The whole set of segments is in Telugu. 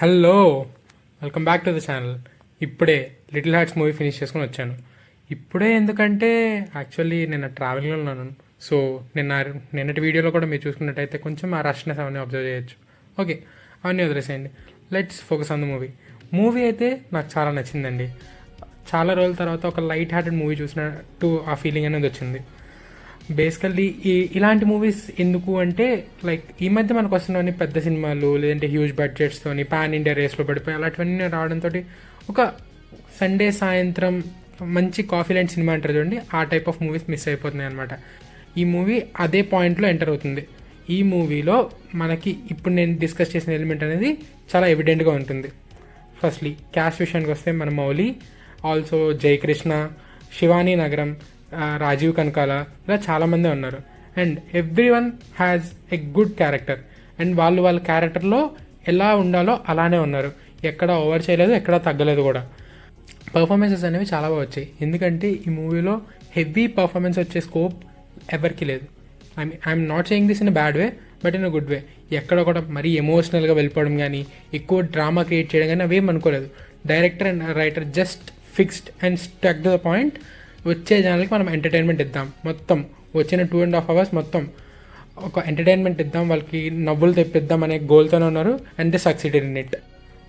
Hello, welcome back to the channel. ఇప్పుడే లిటిల్ హార్ట్స్ మూవీ ఫినిష్ చేసుకుని వచ్చాను. ఇప్పుడే ఎందుకంటే యాక్చువల్లీ నేను ట్రావెలింగ్లో ఉన్నాను. సో నిన్నటి వీడియోలో కూడా మీరు చూసుకున్నట్టయితే కొంచెం ఆ రష్నెస్ అవన్నీ అబ్జర్వ్ చేయొచ్చు. ఓకే, అవన్నీ వదిలేసేయండి. Let's focus on the movie అయితే నాకు చాలా నచ్చిందండి. చాలా రోజుల తర్వాత ఒక లైట్ హార్టెడ్ మూవీ చూసినట్టు ఆ ఫీలింగ్ అనేది వచ్చింది. బేసికల్లీ ఇలాంటి మూవీస్ ఎందుకు అంటే లైక్ ఈ మధ్య మనకు వస్తున్నవన్నీ పెద్ద సినిమాలు, లేదంటే హ్యూజ్ బడ్జెట్స్తోని పాన్ ఇండియా రేస్లో పడిపోయి అలాంటివన్నీ రావడంతో ఒక సండే సాయంత్రం మంచి కాఫీ లాంటి సినిమా అంటారు చూడండి, ఆ టైప్ ఆఫ్ మూవీస్ మిస్ అయిపోతున్నాయి అనమాట. ఈ మూవీ అదే పాయింట్లో ఎంటర్ అవుతుంది. ఈ మూవీలో మనకి ఇప్పుడు నేను డిస్కస్ చేసిన ఎలిమెంట్ అనేది చాలా ఎవిడెంట్గా ఉంటుంది. ఫస్ట్లీ క్యాస్ట్ విషయానికి వస్తే మన మౌలి, ఆల్సో జయకృష్ణ, శివానీ నగరం, రాజీవ్ కనకాల, ఇలా చాలామంది ఉన్నారు. And every one has a good character. And వాళ్ళ క్యారెక్టర్లో ఎలా ఉండాలో అలానే ఉన్నారు. ఎక్కడ ఓవర్ చేయలేదు, ఎక్కడ తగ్గలేదు కూడా. పర్ఫార్మెన్సెస్ అనేవి చాలా బాగా వచ్చాయి. ఎందుకంటే ఈ మూవీలో హెవీ పర్ఫార్మెన్స్ వచ్చే స్కోప్ ఎవరికి లేదు. I'm not saying this in a bad way, but in a good way. ఎక్కడ కూడా మరీ ఎమోషనల్గా వెళ్ళిపోవడం కానీ, ఎక్కువ డ్రామా క్రియేట్ చేయడం కానీ అవేం అనుకోలేదు. Director and writer just fixed and stuck to the point. వచ్చే జనాలకి మనం ఎంటర్టైన్మెంట్ ఇద్దాం, మొత్తం వచ్చిన 2.5 hours మొత్తం ఒక ఎంటర్టైన్మెంట్ ఇద్దాం, వాళ్ళకి నవ్వులు తెప్పిద్దాం అనే గోల్తోనే ఉన్నారు. And they succeeded in it.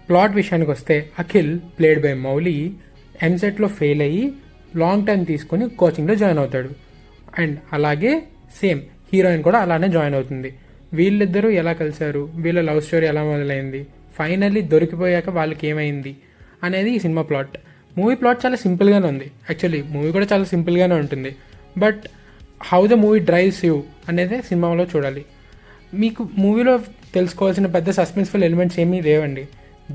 Plot విషయానికి వస్తే అఖిల్ ప్లేడ్ బై మౌలి ఎంసెట్లో ఫెయిల్ అయ్యి లాంగ్ టైం తీసుకొని కోచింగ్లో జాయిన్ అవుతాడు. అండ్ అలాగే సేమ్ హీరోయిన్ కూడా అలానే జాయిన్ అవుతుంది. వీళ్ళిద్దరూ ఎలా కలిశారు, వీళ్ళ లవ్ స్టోరీ ఎలా మొదలైంది, ఫైనల్లీ దొరికిపోయాక వాళ్ళకి ఏమైంది అనేది ఈ సినిమా ప్లాట్. మూవీ ప్లాట్ చాలా సింపుల్గానే ఉంది. యాక్చువల్లీ మూవీ కూడా చాలా సింపుల్గానే ఉంటుంది. But how the movie drives you అనేది సినిమాలో చూడాలి. మీకు మూవీలో తెలుసుకోవాల్సిన పెద్ద సస్పెన్స్ఫుల్ ఎలిమెంట్స్ ఏమీ లేవండి.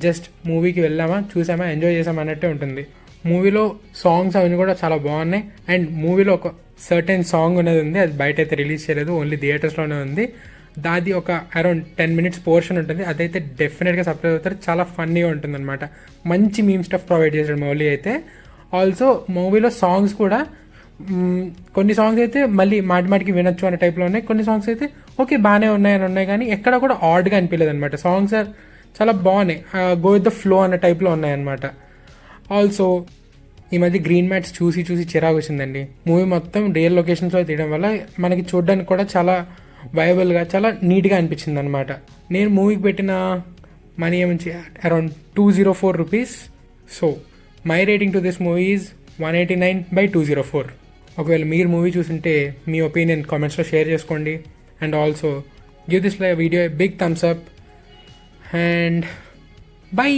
జస్ట్ మూవీకి వెళ్ళామా, చూసామా, ఎంజాయ్ చేసామా అన్నట్టే ఉంటుంది. మూవీలో సాంగ్స్ అవన్నీ కూడా చాలా బాగున్నాయి. అండ్ మూవీలో ఒక సర్టెన్ సాంగ్ అనేది ఉంది, అది బయట అయితే రిలీజ్ చేయలేదు, ఓన్లీ థియేటర్స్లోనే ఉంది. దాది ఒక అరౌండ్ 10 minutes పోర్షన్ ఉంటుంది. అదైతే డెఫినెట్గా సర్ప్రైజ్ అవుతారు. చాలా ఫన్నీగా ఉంటుంది అనమాట. మంచి మీమ్ స్టఫ్ ప్రొవైడ్ చేశాడు మౌలి అయితే. ఆల్సో మూవీలో సాంగ్స్ కూడా కొన్ని సాంగ్స్ అయితే మళ్ళీ మాటిమాటికి వినొచ్చు అనే టైప్లో ఉన్నాయి. కొన్ని సాంగ్స్ అయితే ఓకే బాగానే ఉన్నాయి కానీ ఎక్కడ కూడా ఆడ్గా అనిపించలేదు అనమాట. సాంగ్స్ చాలా బాగున్నాయి, గో విత్ ద ఫ్లో అనే టైప్లో ఉన్నాయన్నమాట. ఆల్సో ఈ మధ్య గ్రీన్ మ్యాట్స్ చూసి చిరాకు వచ్చిందండి. మూవీ మొత్తం రియల్ లొకేషన్స్లో తీయడం వల్ల మనకి చూడడానికి కూడా చాలా వైబుల్గా, చాలా నీట్గా అనిపించింది అనమాట. నేను మూవీకి పెట్టిన మనీ ఏమించి around 204 rupees. So my rating to this movie is 189/204. ఒకవేళ మీరు మూవీ చూస్తుంటే మీ ఒపీనియన్ కామెంట్స్లో షేర్ చేసుకోండి. And also give this video a big thumbs up and by.